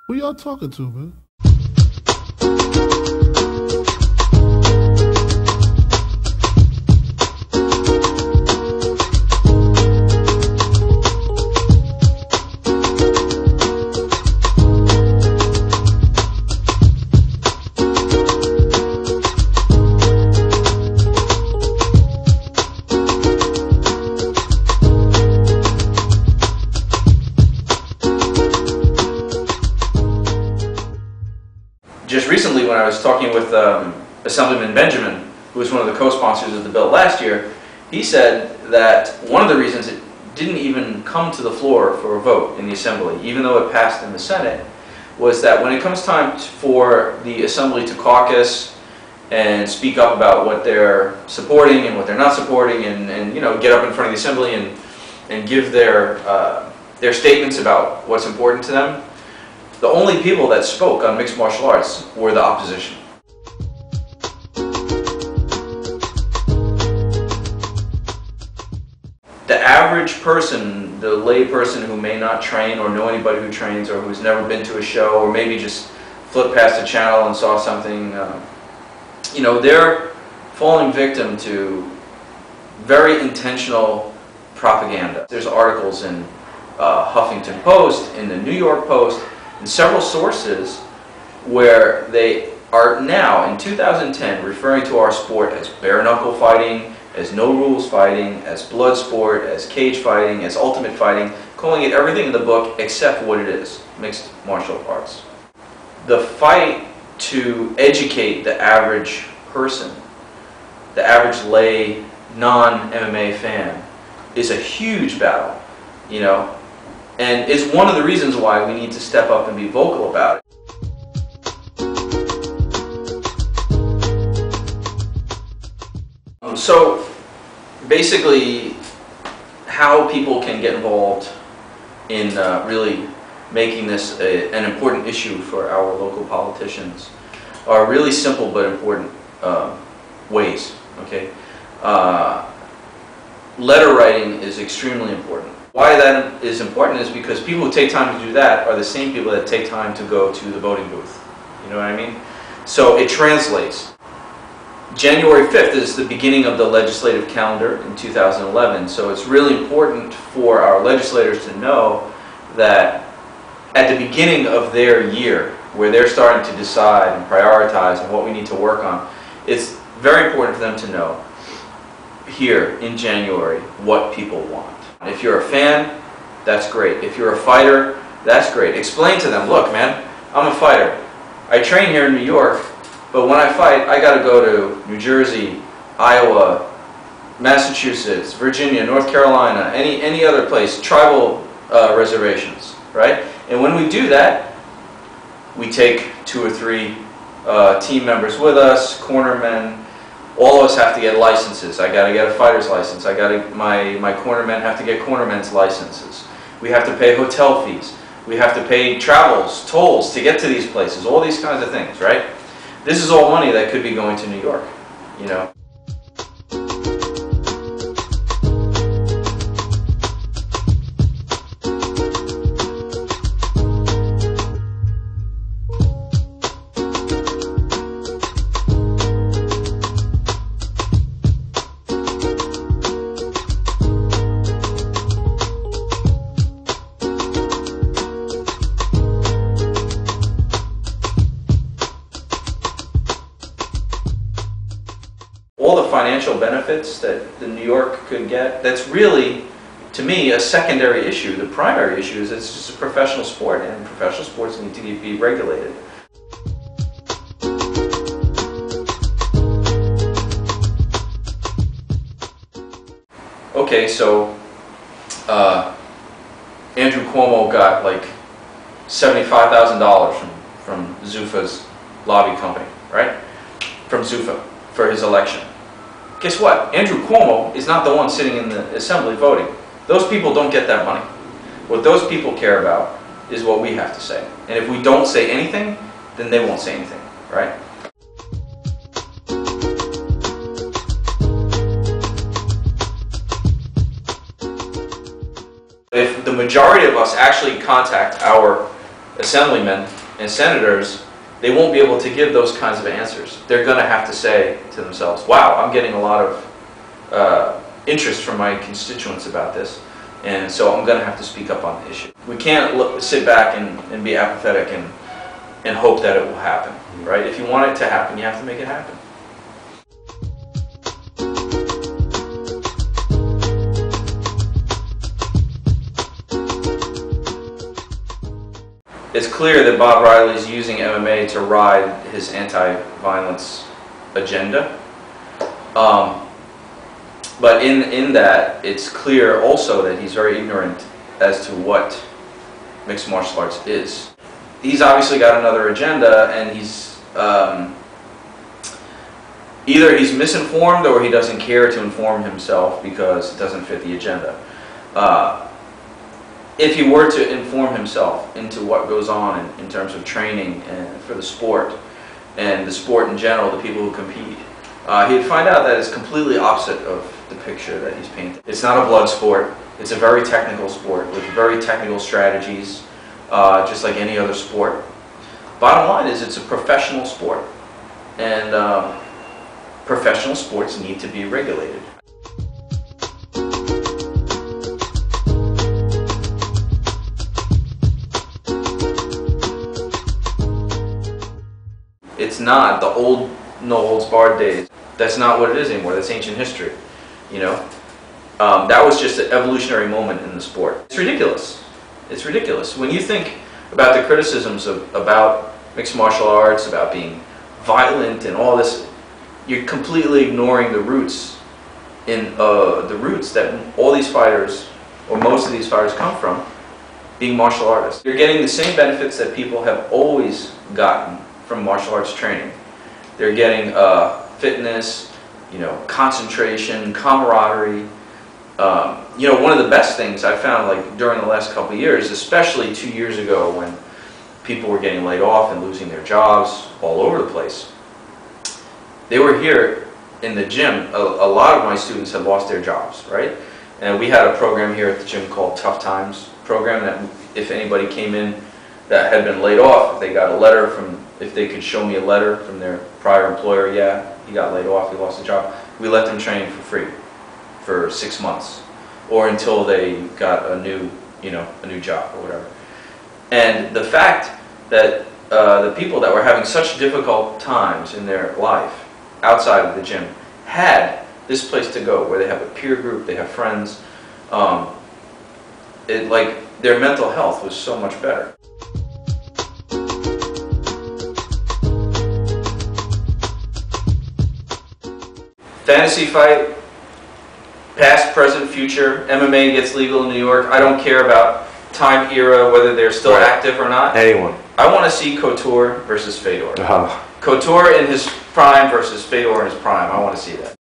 Who y'all talking to, man? Just recently, when I was talking with Assemblyman Benjamin, who was one of the co-sponsors of the bill last year, he said that one of the reasons it didn't even come to the floor for a vote in the Assembly, even though it passed in the Senate, was that when it comes time for the Assembly to caucus and speak up about what they're supporting and what they're not supporting, and you know, get up in front of the Assembly and give their statements about what's important to them, the only people that spoke on mixed martial arts were the opposition. The average person, the lay person who may not train or know anybody who trains or who's never been to a show or maybe just flipped past a channel and saw something, you know, they're falling victim to very intentional propaganda. There's articles in Huffington Post, in the New York Post, and several sources where they are now, in 2010, referring to our sport as bare-knuckle fighting, as no-rules fighting, as blood sport, as cage fighting, as ultimate fighting, calling it everything in the book except what it is, mixed martial arts. The fight to educate the average person, the average lay, non-MMA fan, is a huge battle, you know? And it's one of the reasons why we need to step up and be vocal about it. So basically, how people can get involved in really making this an important issue for our local politicians are really simple but important ways. Okay, letter writing is extremely important. Why that is important is because people who take time to do that are the same people that take time to go to the voting booth. You know what I mean? So it translates. January 5th is the beginning of the legislative calendar in 2011, so it's really important for our legislators to know that at the beginning of their year, where they're starting to decide and prioritize and what we need to work on, it's very important for them to know here in January what people want. If you're a fan, that's great. If you're a fighter, that's great. Explain to them, look man, I'm a fighter. I train here in New York, but when I fight, I gotta go to New Jersey, Iowa, Massachusetts, Virginia, North Carolina, any other place, tribal reservations, right? And when we do that, we take 2 or 3 team members with us, cornermen. All of us have to get licenses. I got to get a fighter's license. My cornermen have to get cornermen's licenses. We have to pay hotel fees. We have to pay travels, tolls to get to these places. All these kinds of things, right? This is all money that could be going to New York, you know. All the financial benefits that the New York could get, that's really, to me, a secondary issue. The primary issue is it's just a professional sport, and professional sports need to be regulated. Okay, so Andrew Cuomo got like $75,000 from Zuffa's lobby company, right? From Zuffa for his election. Guess what? Andrew Cuomo is not the one sitting in the assembly voting. Those people don't get that money. What those people care about is what we have to say. And if we don't say anything, then they won't say anything, right? If the majority of us actually contact our assemblymen and senators, they won't be able to give those kinds of answers. They're going to have to say to themselves, wow, I'm getting a lot of interest from my constituents about this, and so I'm going to have to speak up on the issue. We can't sit back and be apathetic and hope that it will happen, right? If you want it to happen, you have to make it happen. It's clear that Bob Riley is using MMA to ride his anti-violence agenda. But in that, it's clear also that he's very ignorant as to what mixed martial arts is. He's obviously got another agenda, and he's either he's misinformed or he doesn't care to inform himself because it doesn't fit the agenda. If he were to inform himself into what goes on in terms of training and for the sport and the sport in general, the people who compete, he'd find out that it's completely opposite of the picture that he's painted. It's not a blood sport. It's a very technical sport with very technical strategies, just like any other sport. Bottom line is it's a professional sport, and professional sports need to be regulated. It's not the old no-holds-barred days. That's not what it is anymore. That's ancient history, you know. That was just an evolutionary moment in the sport. It's ridiculous. It's ridiculous. When you think about the criticisms about mixed martial arts, about being violent and all this, you're completely ignoring the roots that all these fighters, or most of these fighters, come from, being martial artists. You're getting the same benefits that people have always gotten from martial arts training. They're getting fitness, you know, concentration, camaraderie. You know, one of the best things I found, like during the last couple of years, especially 2 years ago when people were getting laid off and losing their jobs all over the place, they were here in the gym. A lot of my students had lost their jobs, right? And we had a program here at the gym called Tough Times program that if anybody came in that had been laid off, they got a letter from, if they could show me a letter from their prior employer, yeah, he got laid off, he lost a job, we let them train for free for 6 months or until they got a new, you know, a new job or whatever. And the fact that the people that were having such difficult times in their life outside of the gym had this place to go where they have a peer group, they have friends, like their mental health was so much better. Fantasy fight, past, present, future, MMA gets legal in New York. I don't care about time, era, whether they're still active or not. Anyone. I want to see Couture versus Fedor. Oh. Couture in his prime versus Fedor in his prime. I want to see that.